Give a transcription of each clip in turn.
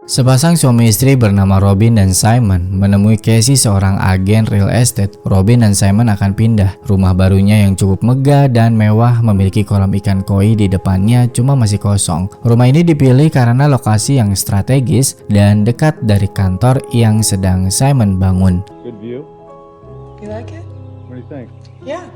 Sepasang suami istri bernama Robin dan Simon menemui Casey, seorang agen real estate. Robin dan Simon akan pindah. Rumah barunya yang cukup megah dan mewah memiliki kolam ikan koi di depannya, cuma masih kosong. Rumah ini dipilih karena lokasi yang strategis dan dekat dari kantor yang sedang Simon bangun. Good view. You like it? What do you think? Yeah.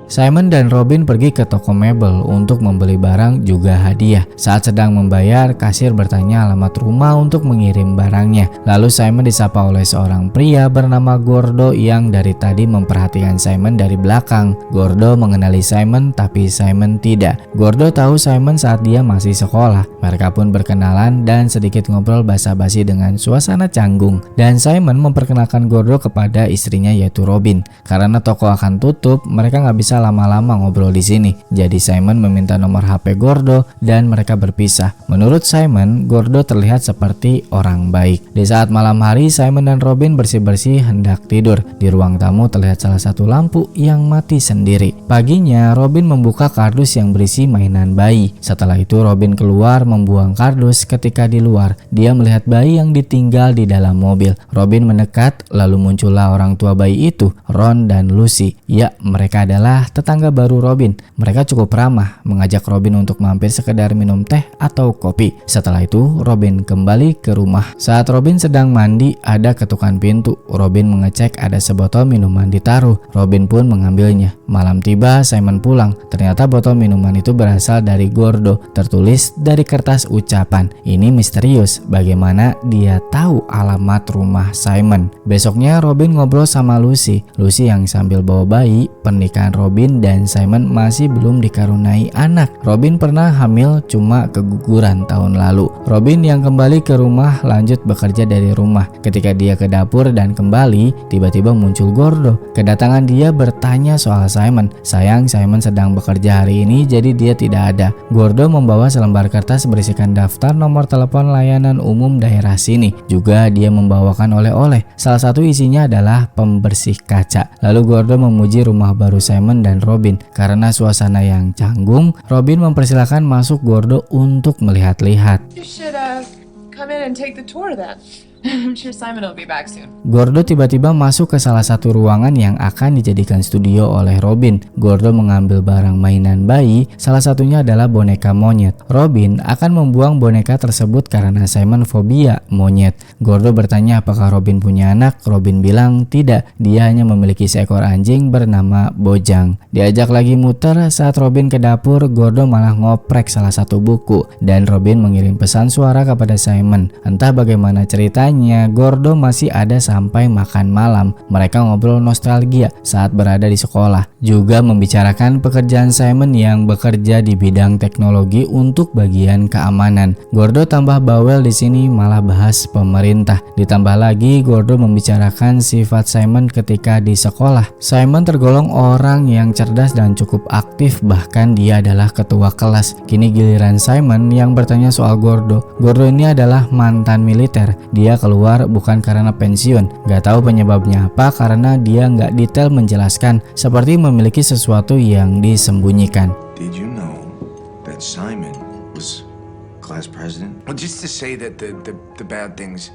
Simon dan Robin pergi ke toko mebel untuk membeli barang juga hadiah. Saat sedang membayar, kasir bertanya alamat rumah untuk mengirim barangnya. Lalu Simon disapa oleh seorang pria bernama Gordo yang dari tadi memperhatikan Simon dari belakang. Gordo mengenali Simon, tapi Simon tidak. Gordo tahu Simon saat dia masih sekolah. Mereka pun berkenalan dan sedikit ngobrol basa-basi dengan suasana canggung. Dan Simon memperkenalkan Gordo kepada istrinya yaitu Robin. Karena toko akan tutup, mereka nggak bisa lama-lama ngobrol di sini. Jadi Simon meminta nomor HP Gordo dan mereka berpisah. Menurut Simon, Gordo terlihat seperti orang baik. Di saat malam hari, Simon dan Robin bersih-bersih hendak tidur. Di ruang tamu terlihat salah satu lampu yang mati sendiri. Paginya, Robin membuka kardus yang berisi mainan bayi. Setelah itu, Robin keluar membuang kardus. Ketika di luar, dia melihat bayi yang ditinggal di dalam mobil. Robin mendekat, lalu muncullah orang tua bayi itu, Ron dan Lucy. Ya, mereka adalah tetangga baru Robin. Mereka cukup ramah, mengajak Robin untuk mampir sekedar minum teh atau kopi. Setelah itu, Robin kembali ke rumah. Saat Robin sedang mandi, ada ketukan pintu. Robin mengecek ada sebotol minuman ditaruh. Robin pun mengambilnya. Malam tiba, Simon pulang. Ternyata botol minuman itu berasal dari Gordo. Tertulis dari kertas ucapan. Ini misterius, bagaimana dia tahu alamat rumah Simon. Besoknya, Robin ngobrol sama Lucy. Lucy yang sambil bawa bayi. Pernikahan Robin dan Simon masih belum dikaruniai anak. Robin pernah hamil cuma keguguran tahun lalu. Robin yang kembali ke rumah lanjut bekerja dari rumah. Ketika dia ke dapur dan kembali, tiba-tiba muncul Gordo. Kedatangan dia bertanya soal Simon. Sayang, Simon sedang bekerja hari ini jadi dia tidak ada. Gordo membawa selembar kertas berisikan daftar nomor telepon layanan umum daerah sini. Juga dia membawakan oleh-oleh. Salah satu isinya adalah pembersih kaca. Lalu Gordo memuji rumah baru Simon dan Robin. Karena suasana yang canggung, Robin mempersilahkan masuk Gordo untuk melihat-lihat. You should come in and take the tour then. I'm sure Simon will be back soon. Gordo tiba-tiba masuk ke salah satu ruangan yang akan dijadikan studio oleh Robin. Gordo mengambil barang mainan bayi, salah satunya adalah boneka monyet. Robin akan membuang boneka tersebut karena Simon fobia monyet. Gordo bertanya apakah Robin punya anak. Robin bilang tidak, dia hanya memiliki seekor anjing bernama Bojang. Diajak lagi muter, saat Robin ke dapur, Gordo malah ngoprek salah satu buku. Dan Robin mengirim pesan suara kepada Simon. Entah bagaimana ceritanya, Gordo masih ada sampai makan malam. Mereka ngobrol nostalgia saat berada di sekolah. Juga membicarakan pekerjaan Simon yang bekerja di bidang teknologi untuk bagian keamanan. Gordo tambah bawel di sini, malah bahas pemerintah. Ditambah lagi Gordo membicarakan sifat Simon ketika di sekolah. Simon tergolong orang yang cerdas dan cukup aktif, bahkan dia adalah ketua kelas. Kini giliran Simon yang bertanya soal Gordo. Gordo ini adalah mantan militer. Dia keluar bukan karena pensiun. Gak tahu penyebabnya apa karena dia gak detail menjelaskan, seperti memiliki sesuatu yang disembunyikan. Did you know that Simon was class president? Well, just to say that the bad things,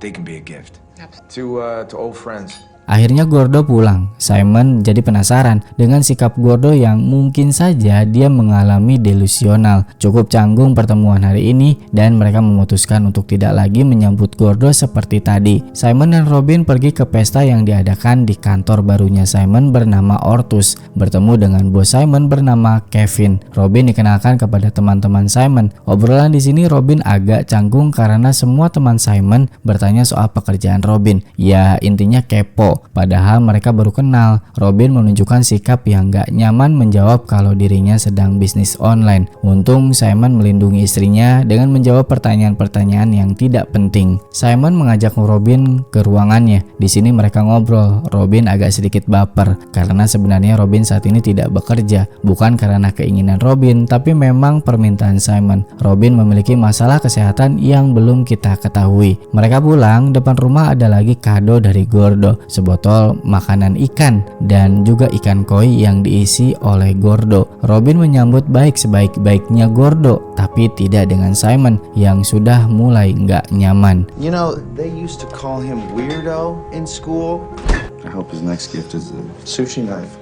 they can be a gift to old friends. Akhirnya Gordo pulang. Simon jadi penasaran dengan sikap Gordo yang mungkin saja dia mengalami delusional. Cukup canggung pertemuan hari ini dan mereka memutuskan untuk tidak lagi menyambut Gordo seperti tadi. Simon dan Robin pergi ke pesta yang diadakan di kantor barunya Simon bernama Ortus. Bertemu dengan bos Simon bernama Kevin. Robin dikenalkan kepada teman-teman Simon. Obrolan di sini Robin agak canggung karena semua teman Simon bertanya soal pekerjaan Robin. Ya, intinya kepo. Padahal mereka baru kenal. Robin menunjukkan sikap yang gak nyaman menjawab kalau dirinya sedang bisnis online. Untung Simon melindungi istrinya dengan menjawab pertanyaan-pertanyaan yang tidak penting. Simon mengajak Robin ke ruangannya. Di sini mereka ngobrol. Robin agak sedikit baper karena sebenarnya Robin saat ini tidak bekerja. Bukan karena keinginan Robin, tapi memang permintaan Simon. Robin memiliki masalah kesehatan yang belum kita ketahui. Mereka pulang, depan rumah ada lagi kado dari Gordo. sebotol makanan ikan dan juga ikan koi yang diisi oleh Gordo. Robin menyambut baik sebaik-baiknya Gordo, tapi tidak dengan Simon yang sudah mulai nggak nyaman. You know, they used to call him weirdo in school. I hope his next gift is a sushi knife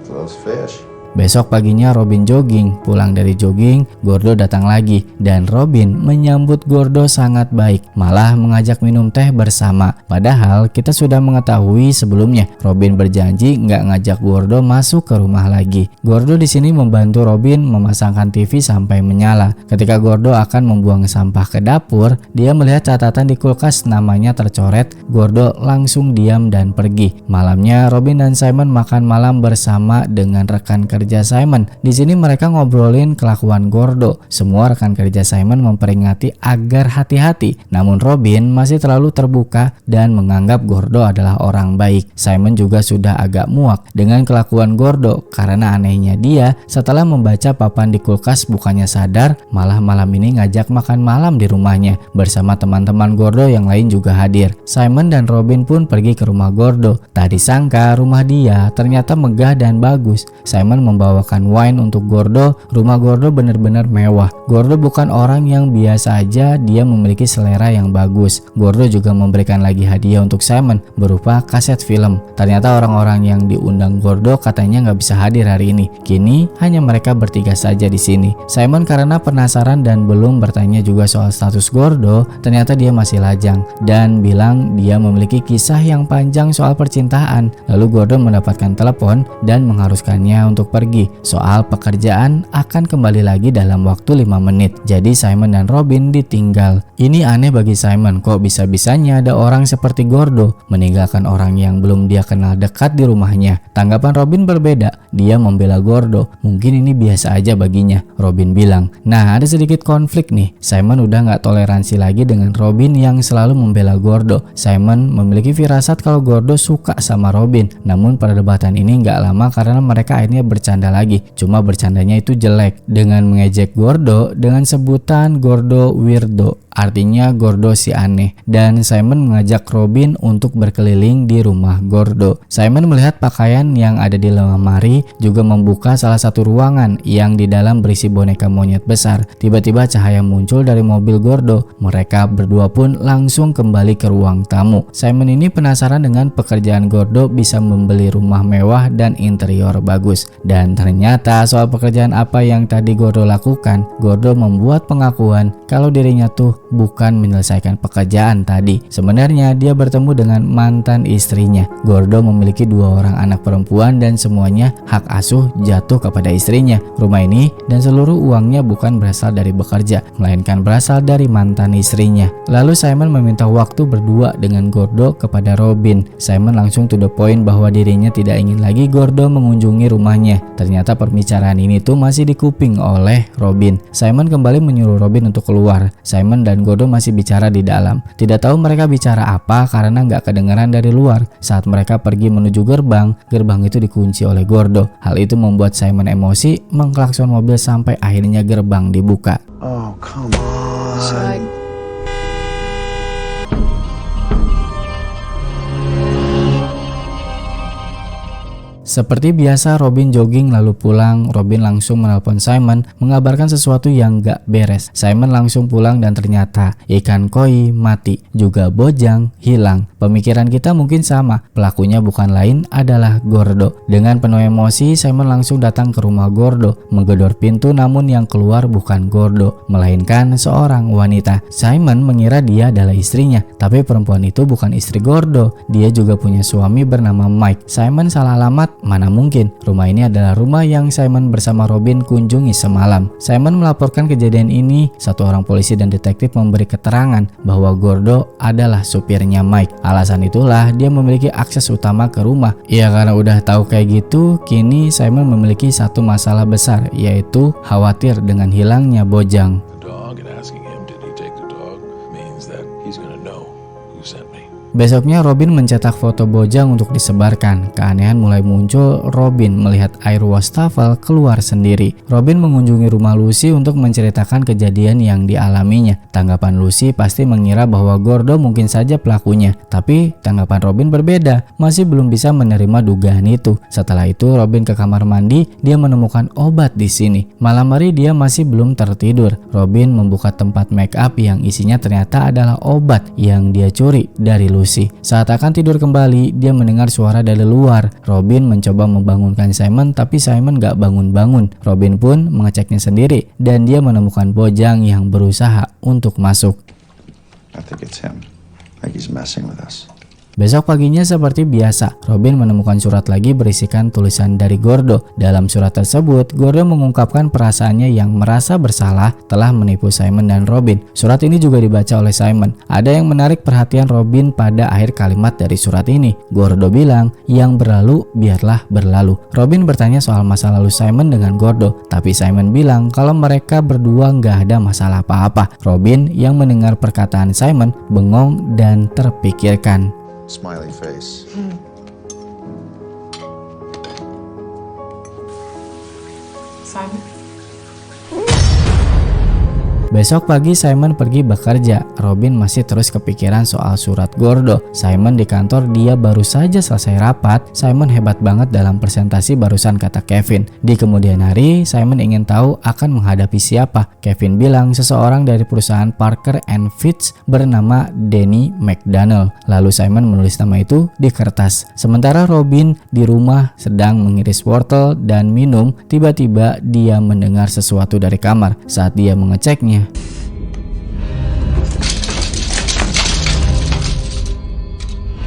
for those fish. Besok paginya Robin jogging, pulang dari jogging, Gordo datang lagi dan Robin menyambut Gordo sangat baik, malah mengajak minum teh bersama. Padahal kita sudah mengetahui sebelumnya, Robin berjanji nggak ngajak Gordo masuk ke rumah lagi. Gordo di sini membantu Robin memasangkan TV sampai menyala. Ketika Gordo akan membuang sampah ke dapur, dia melihat catatan di kulkas namanya tercoret. Gordo langsung diam dan pergi. Malamnya Robin dan Simon makan malam bersama dengan rekan kerja Simon. Di sini mereka ngobrolin kelakuan Gordo. Semua rekan kerja Simon memperingati agar hati-hati. Namun Robin masih terlalu terbuka dan menganggap Gordo adalah orang baik. Simon juga sudah agak muak dengan kelakuan Gordo karena anehnya dia setelah membaca papan di kulkas bukannya sadar, malah malam ini ngajak makan malam di rumahnya bersama teman-teman Gordo yang lain juga hadir. Simon dan Robin pun pergi ke rumah Gordo. Tak disangka rumah dia ternyata megah dan bagus. Simon membawakan wine untuk Gordo. Rumah Gordo benar-benar mewah. Gordo bukan orang yang biasa aja, dia memiliki selera yang bagus. Gordo juga memberikan lagi hadiah untuk Simon berupa kaset film. Ternyata orang-orang yang diundang Gordo katanya nggak bisa hadir hari ini. Kini hanya mereka bertiga saja di sini. Simon karena penasaran dan belum bertanya juga soal status Gordo, ternyata dia masih lajang dan bilang dia memiliki kisah yang panjang soal percintaan. Lalu Gordo mendapatkan telepon dan mengharuskannya untuk pergi. Soal pekerjaan akan kembali lagi dalam waktu 5 menit. Jadi Simon dan Robin ditinggal. Ini aneh bagi Simon, kok bisa-bisanya ada orang seperti Gordo meninggalkan orang yang belum dia kenal dekat di rumahnya. Tanggapan Robin berbeda. Dia membela Gordo. Mungkin ini biasa aja baginya, Robin bilang. Nah, ada sedikit konflik nih. Simon udah gak toleransi lagi dengan Robin yang selalu membela Gordo. Simon memiliki firasat kalau Gordo suka sama Robin. Namun perdebatan ini gak lama karena mereka akhirnya bercanda lagi. Cuma bercandanya itu jelek dengan mengejek Gordo dengan sebutan Gordo weirdo. Artinya Gordo si aneh. Dan Simon mengajak Robin untuk berkeliling di rumah Gordo. Simon melihat pakaian yang ada di lemari, juga membuka salah satu ruangan yang di dalam berisi boneka monyet besar. Tiba-tiba cahaya muncul dari mobil Gordo. Mereka berdua pun langsung kembali ke ruang tamu. Simon ini penasaran dengan pekerjaan Gordo bisa membeli rumah mewah dan interior bagus. Dan ternyata soal pekerjaan apa yang tadi Gordo lakukan, Gordo membuat pengakuan kalau dirinya tuh bukan menyelesaikan pekerjaan tadi. Sebenarnya dia bertemu dengan mantan istrinya. Gordo memiliki 2 orang anak perempuan dan semuanya hak asuh jatuh kepada istrinya. Rumah ini dan seluruh uangnya bukan berasal dari bekerja, melainkan berasal dari mantan istrinya. Lalu Simon meminta waktu berdua dengan Gordo kepada Robin. Simon langsung to the point bahwa dirinya tidak ingin lagi Gordo mengunjungi rumahnya. Ternyata pembicaraan ini tuh masih dikuping oleh Robin. Simon kembali menyuruh Robin untuk keluar. Simon dan Gordo masih bicara di dalam. Tidak tahu mereka bicara apa karena nggak kedengaran dari luar. Saat mereka pergi menuju gerbang, gerbang itu dikunci oleh Gordo. Hal itu membuat Simon emosi, mengklakson mobil sampai akhirnya gerbang dibuka. Oh, come on. Seperti biasa Robin jogging lalu pulang. Robin langsung menelpon Simon mengabarkan sesuatu yang gak beres. Simon langsung pulang dan ternyata ikan koi mati, juga Bojang hilang. Pemikiran kita mungkin sama, pelakunya bukan lain adalah Gordo. Dengan penuh emosi Simon langsung datang ke rumah Gordo, menggedor pintu namun yang keluar bukan Gordo, melainkan seorang wanita. Simon mengira dia adalah istrinya, tapi perempuan itu bukan istri Gordo. Dia juga punya suami bernama Mike. Simon salah alamat. Mana mungkin, rumah ini adalah rumah yang Simon bersama Robin kunjungi semalam. Simon melaporkan kejadian ini. Satu orang polisi dan detektif memberi keterangan bahwa Gordo adalah supirnya Mike. Alasan itulah dia memiliki akses utama ke rumah. Ya karena udah tahu kayak gitu, kini Simon memiliki satu masalah besar, yaitu khawatir dengan hilangnya Bojang. Besoknya Robin mencetak foto Bojang untuk disebarkan. Keanehan mulai muncul. Robin melihat air wastafel keluar sendiri. Robin mengunjungi rumah Lucy untuk menceritakan kejadian yang dialaminya. Tanggapan Lucy pasti mengira bahwa Gordo mungkin saja pelakunya. Tapi tanggapan Robin berbeda. Masih belum bisa menerima dugaan itu. Setelah itu Robin ke kamar mandi. Dia menemukan obat di sini. Malam hari dia masih belum tertidur. Robin membuka tempat make up yang isinya ternyata adalah obat yang dia curi dari Lucy. Saat akan tidur kembali, dia mendengar suara dari luar. Robin mencoba membangunkan Simon, tapi Simon gak bangun-bangun. Robin pun mengeceknya sendiri dan dia menemukan Bojang yang berusaha untuk masuk. I think it's him. Like he's messing with us. Besok paginya seperti biasa, Robin menemukan surat lagi berisikan tulisan dari Gordo. Dalam surat tersebut, Gordo mengungkapkan perasaannya yang merasa bersalah telah menipu Simon dan Robin. Surat ini juga dibaca oleh Simon. Ada yang menarik perhatian Robin pada akhir kalimat dari surat ini. Gordo bilang, yang berlalu biarlah berlalu. Robin bertanya soal masa lalu Simon dengan Gordo, tapi Simon bilang kalau mereka berdua nggak ada masalah apa-apa. Robin yang mendengar perkataan Simon bengong dan terpikirkan. Smiley face. Simon? Besok pagi Simon pergi bekerja. Robin masih terus kepikiran soal surat Gordo. Simon di kantor, dia baru saja selesai rapat. Simon hebat banget dalam presentasi barusan, kata Kevin. Di kemudian hari, Simon ingin tahu akan menghadapi siapa. Kevin bilang seseorang dari perusahaan Parker and Fitch bernama Danny McDaniel. Lalu Simon menulis nama itu di kertas. Sementara Robin di rumah sedang mengiris wortel dan minum, tiba-tiba dia mendengar sesuatu dari kamar. Saat dia mengeceknya,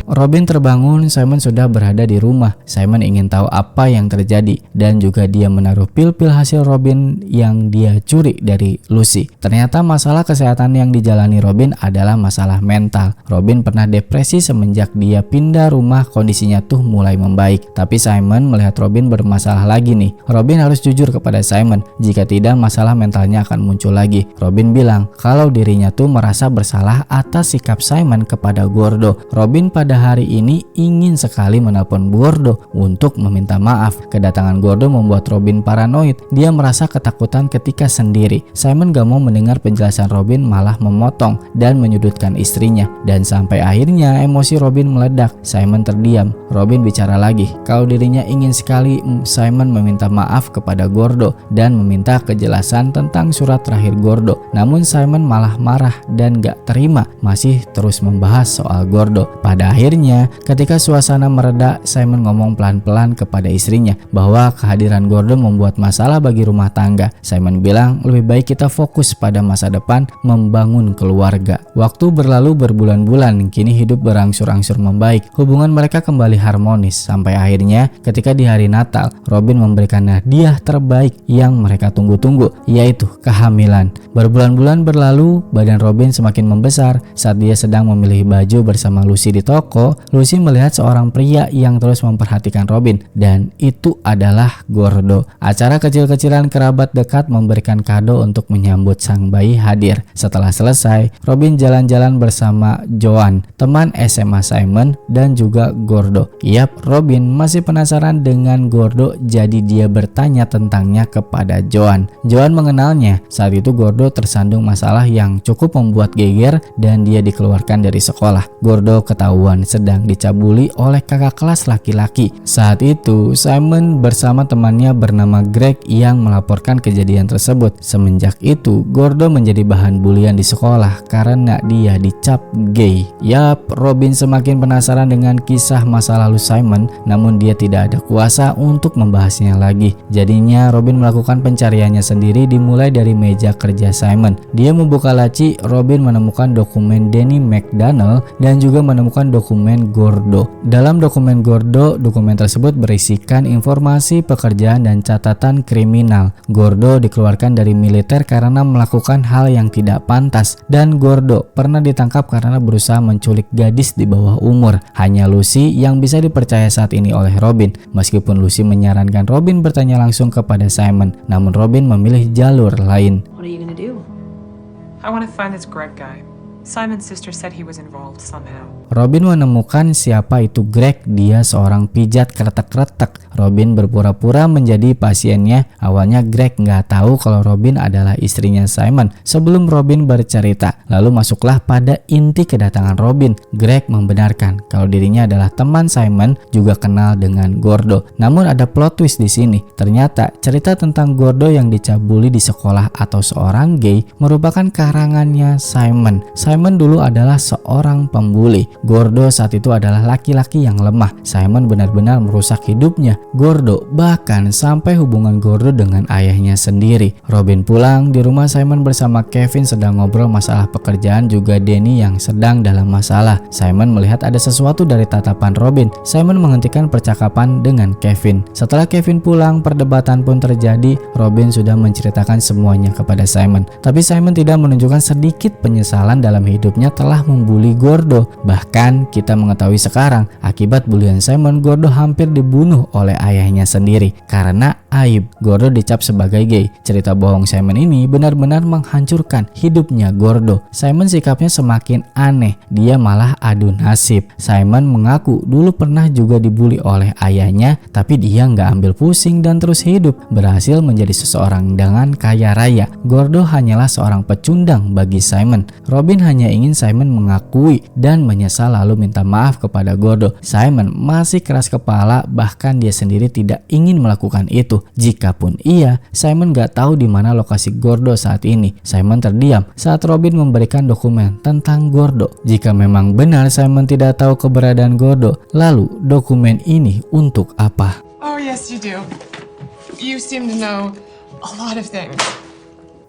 Robin terbangun. Simon sudah berada di rumah. Simon ingin tahu apa yang terjadi dan juga dia menaruh pil-pil hasil Robin yang dia curi dari Lucy. Ternyata masalah kesehatan yang dijalani Robin adalah masalah mental. Robin pernah depresi semenjak dia pindah rumah, kondisinya tuh mulai membaik. Tapi Simon melihat Robin bermasalah lagi nih. Robin harus jujur kepada Simon, jika tidak masalah mentalnya akan muncul lagi. Robin bilang kalau dirinya tuh merasa bersalah atas sikap Simon kepada Gordo. Robin pada hari ini ingin sekali menelpon Gordo untuk meminta maaf. Kedatangan Gordo membuat Robin paranoid. Dia merasa ketakutan ketika sendiri. Simon gak mau mendengar penjelasan Robin, malah memotong dan menyudutkan istrinya. Dan sampai akhirnya emosi Robin meledak. Simon terdiam. Robin bicara lagi kalau dirinya ingin sekali Simon meminta maaf kepada Gordo dan meminta kejelasan tentang surat terakhir Gordo. Namun Simon malah marah dan gak terima, masih terus membahas soal Gordo. Pada akhirnya, ketika suasana mereda, Simon ngomong pelan-pelan kepada istrinya bahwa kehadiran Gordo membuat masalah bagi rumah tangga. Simon bilang lebih baik kita fokus pada masa depan, membangun keluarga. Waktu berlalu berbulan-bulan, kini hidup berangsur-angsur membaik. Hubungan mereka kembali harmonis sampai akhirnya ketika di hari Natal, Robin memberikan hadiah terbaik yang mereka tunggu-tunggu, yaitu kehamilan. Berbulan-bulan berlalu, badan Robin semakin membesar. Saat dia sedang memilih baju bersama Lucy di toko, Lucy melihat seorang pria yang terus memperhatikan Robin, dan itu adalah Gordo. Acara kecil-kecilan kerabat dekat memberikan kado untuk menyambut sang bayi hadir. Setelah selesai, Robin jalan-jalan bersama Joan, teman SMA Simon dan juga Gordo. Yap, Robin masih penasaran dengan Gordo, jadi dia bertanya tentangnya kepada Joan. Joan mengenalnya. Saat itu Gordo tersandung masalah yang cukup membuat geger dan dia dikeluarkan dari sekolah. Gordo ketahuan sedang dicabuli oleh kakak kelas laki-laki. Saat itu Simon bersama temannya bernama Greg yang melaporkan kejadian tersebut. Semenjak itu Gordo menjadi bahan bulian di sekolah karena dia dicap gay. Yap, Robin semakin penasaran dengan kisah masa lalu Simon, namun dia tidak ada kuasa untuk membahasnya lagi. Jadinya Robin melakukan pencariannya sendiri, dimulai dari meja kerja Simon. Dia membuka laci. Robin menemukan dokumen Danny McDaniel dan juga menemukan dokumen Gordo. Dalam dokumen Gordo, dokumen tersebut berisikan informasi pekerjaan dan catatan kriminal. Gordo dikeluarkan dari militer karena melakukan hal yang tidak pantas, dan Gordo pernah ditangkap karena berusaha menculik gadis di bawah umur. Hanya Lucy yang bisa dipercaya saat ini oleh Robin. Meskipun Lucy menyarankan Robin bertanya langsung kepada Simon, namun Robin memilih jalur lain. What are you gonna do? I want to find this Greg guy. Simon's sister said he was involved somehow. Robin menemukan siapa itu Greg. Dia seorang pijat kretek-kretek. Robin berpura-pura menjadi pasiennya. Awalnya Greg nggak tahu kalau Robin adalah istrinya Simon sebelum Robin bercerita. Lalu masuklah pada inti kedatangan Robin. Greg membenarkan kalau dirinya adalah teman Simon, juga kenal dengan Gordo. Namun ada plot twist di sini. Ternyata cerita tentang Gordo yang dicabuli di sekolah atau seorang gay merupakan karangannya Simon. Simon dulu adalah seorang pembuli. Gordo saat itu adalah laki-laki yang lemah. Simon benar-benar merusak hidupnya Gordo, bahkan sampai hubungan Gordo dengan ayahnya sendiri. Robin pulang di rumah Simon bersama Kevin sedang ngobrol masalah pekerjaan, juga Danny yang sedang dalam masalah. Simon melihat ada sesuatu dari tatapan Robin. Simon menghentikan percakapan dengan Kevin. Setelah Kevin pulang, perdebatan pun terjadi. Robin sudah menceritakan semuanya kepada Simon, tapi Simon tidak menunjukkan sedikit penyesalan dalam hidupnya telah membuli Gordo. Bahkan kita mengetahui sekarang akibat bulian Simon, Gordo hampir dibunuh oleh ayahnya sendiri karena aib Gordo dicap sebagai gay. Cerita bohong Simon ini benar-benar menghancurkan hidupnya Gordo. Simon sikapnya semakin aneh, dia malah adu nasib. Simon mengaku dulu pernah juga dibully oleh ayahnya, tapi dia nggak ambil pusing dan terus hidup, berhasil menjadi seseorang dengan kaya raya. Gordo hanyalah seorang pecundang bagi Simon. Robin hanya ingin Simon mengakui dan menyesal lalu minta maaf kepada Gordo. Simon masih keras kepala, bahkan dia sendiri tidak ingin melakukan itu. Jikapun iya, Simon gak tahu di mana lokasi Gordo saat ini. Simon terdiam saat Robin memberikan dokumen tentang Gordo. Jika memang benar Simon tidak tahu keberadaan Gordo, lalu dokumen ini untuk apa? Oh, yes, you do. You seem to know a lot of things.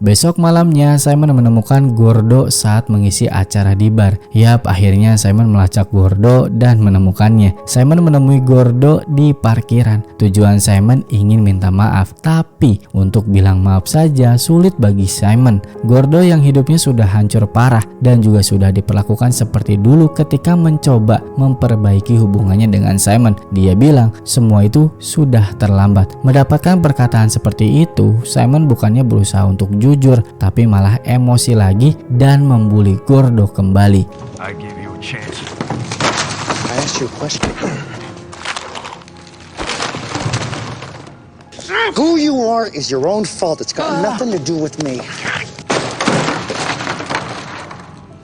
Besok malamnya Simon menemukan Gordo saat mengisi acara di bar. Yap, akhirnya Simon melacak Gordo dan menemukannya. Simon menemui Gordo di parkiran. Tujuan Simon ingin minta maaf, tapi untuk bilang maaf saja sulit bagi Simon. Gordo yang hidupnya sudah hancur parah dan juga sudah diperlakukan seperti dulu ketika mencoba memperbaiki hubungannya dengan Simon. Dia bilang semua itu sudah terlambat. Mendapatkan perkataan seperti itu, Simon bukannya berusaha untuk jujur, tapi malah emosi lagi dan membuli Gordo kembali. I gave you a chance. I asked you a question. Who you are is your own fault. It's got nothing to do with me.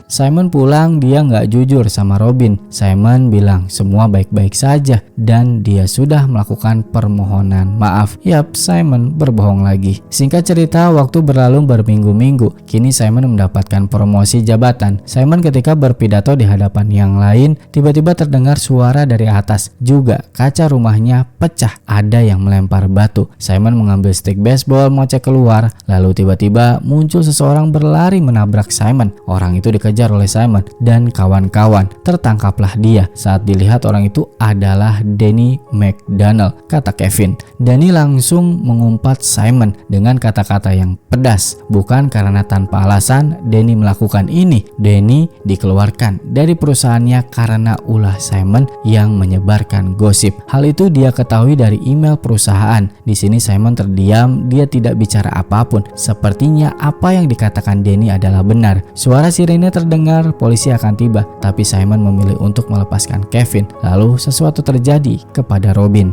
Simon pulang, dia nggak jujur sama Robin. Simon bilang semua baik-baik saja dan dia sudah melakukan permohonan maaf. Yap, Simon berbohong lagi. Singkat cerita, waktu berlalu berminggu-minggu. Kini Simon mendapatkan promosi jabatan. Simon ketika berpidato di hadapan yang lain, tiba-tiba terdengar suara dari atas. Juga kaca rumahnya pecah. Ada yang melempar batu. Simon mengambil stick baseball mau cek keluar. Lalu tiba-tiba muncul seseorang berlari menabrak Simon. Orang itu dikejar oleh Simon dan kawan-kawan. Tertangkaplah dia. Saat dilihat orang itu adalah Danny McDonald, kata Kevin. Danny langsung mengumpat Simon dengan kata-kata yang pedas. Bukan karena tanpa alasan Danny melakukan ini. Danny dikeluarkan dari perusahaannya karena ulah Simon yang menyebarkan gosip. Hal itu dia ketahui dari email perusahaan. Di sini Simon terdiam, dia tidak bicara apapun. Sepertinya apa yang dikatakan Danny adalah benar. Suara sirene terdengar, polisi akan tiba, tapi Simon memilih untuk melepaskan Kevin. Lalu sesuatu terjadi kepada Robin.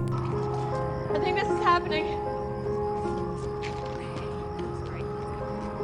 I think this is happening.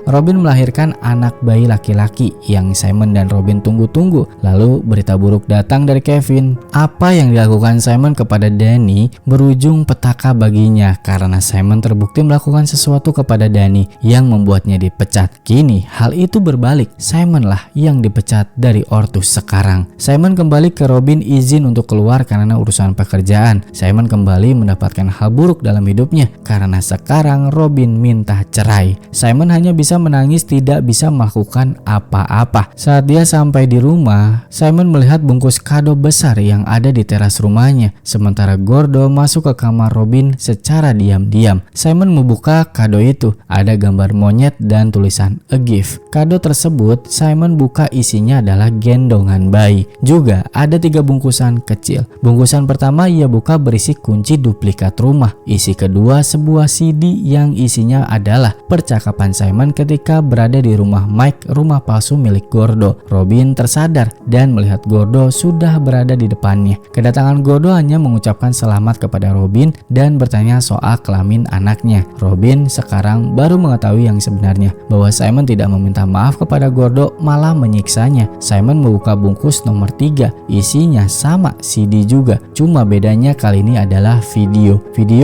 Robin melahirkan anak bayi laki-laki yang Simon dan Robin tunggu-tunggu. Lalu berita buruk datang dari Kevin. Apa yang dilakukan Simon kepada Danny berujung petaka baginya karena Simon terbukti melakukan sesuatu kepada Danny yang membuatnya dipecat. Kini hal itu berbalik. Simon lah yang dipecat dari Ortus sekarang. Simon kembali ke Robin izin untuk keluar karena urusan pekerjaan. Simon kembali mendapatkan hal buruk dalam hidupnya karena sekarang Robin minta cerai. Simon hanya bisa menangis, tidak bisa melakukan apa-apa. Saat dia sampai di rumah, Simon melihat bungkus kado besar yang ada di teras rumahnya. Sementara Gordo masuk ke kamar Robin secara diam-diam. Simon membuka kado itu. Ada gambar monyet dan tulisan "A gift". Kado tersebut Simon buka, isinya adalah gendongan bayi. Juga ada 3 bungkusan kecil. Bungkusan pertama ia buka berisi kunci duplikat rumah. Isi kedua sebuah CD yang isinya adalah percakapan Simon ketika ketika berada di rumah Mike, rumah palsu milik Gordo. Robin tersadar dan melihat Gordo sudah berada di depannya. Kedatangan Gordo hanya mengucapkan selamat kepada Robin dan bertanya soal kelamin anaknya. Robin sekarang baru mengetahui yang sebenarnya, bahwa Simon tidak meminta maaf kepada Gordo, malah menyiksanya. Simon membuka bungkus nomor 3, isinya sama CD juga, cuma bedanya kali ini adalah video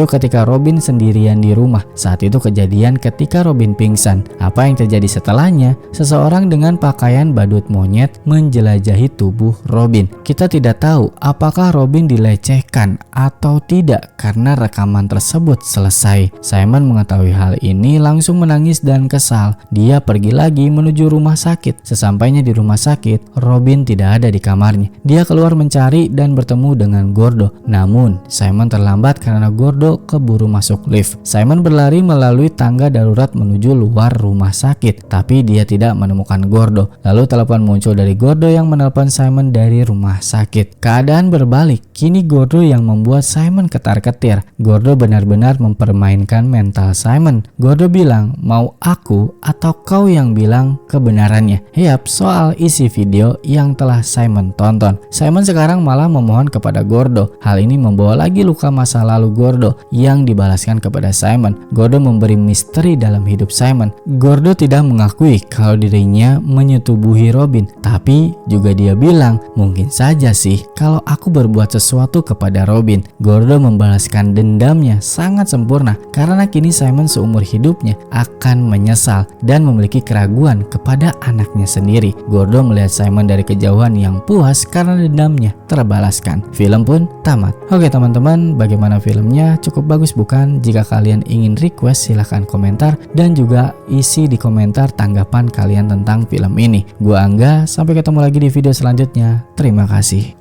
ketika Robin sendirian di rumah. Saat itu kejadian ketika Robin pingsan. Apa yang terjadi setelahnya? Seseorang dengan pakaian badut monyet menjelajahi tubuh Robin. Kita tidak tahu apakah Robin dilecehkan atau tidak karena rekaman tersebut selesai. Simon mengetahui hal ini langsung menangis dan kesal. Dia pergi lagi menuju rumah sakit. Sesampainya di rumah sakit, Robin tidak ada di kamarnya. Dia keluar mencari dan bertemu dengan Gordo. Namun Simon terlambat karena Gordo keburu masuk lift. Simon berlari melalui tangga darurat menuju luar rumah sakit, tapi dia tidak menemukan Gordo. Lalu telepon muncul dari Gordo yang menelpon Simon dari rumah sakit. Keadaan berbalik. Kini Gordo yang membuat Simon ketar-ketir. Gordo benar-benar mempermainkan mental Simon. Gordo bilang, mau aku atau kau yang bilang kebenarannya? Yap, soal isi video yang telah Simon tonton. Simon sekarang malah memohon kepada Gordo. Hal ini membawa lagi luka masa lalu Gordo yang dibalaskan kepada Simon. Gordo memberi misteri dalam hidup Simon. Gordo tidak mengakui kalau dirinya menyetubuhi Robin, tapi juga dia bilang, mungkin saja sih kalau aku berbuat sesuatu kepada Robin. Gordo membalaskan dendamnya sangat sempurna karena kini Simon seumur hidupnya akan menyesal dan memiliki keraguan kepada anaknya sendiri. Gordo melihat Simon dari kejauhan yang puas karena dendamnya terbalaskan. Film pun tamat. Oke teman-teman, bagaimana filmnya? Cukup bagus bukan? Jika kalian ingin request silahkan komentar dan juga isi di komentar tanggapan kalian tentang film ini. Gua Angga, sampai ketemu lagi di video selanjutnya. Terima kasih.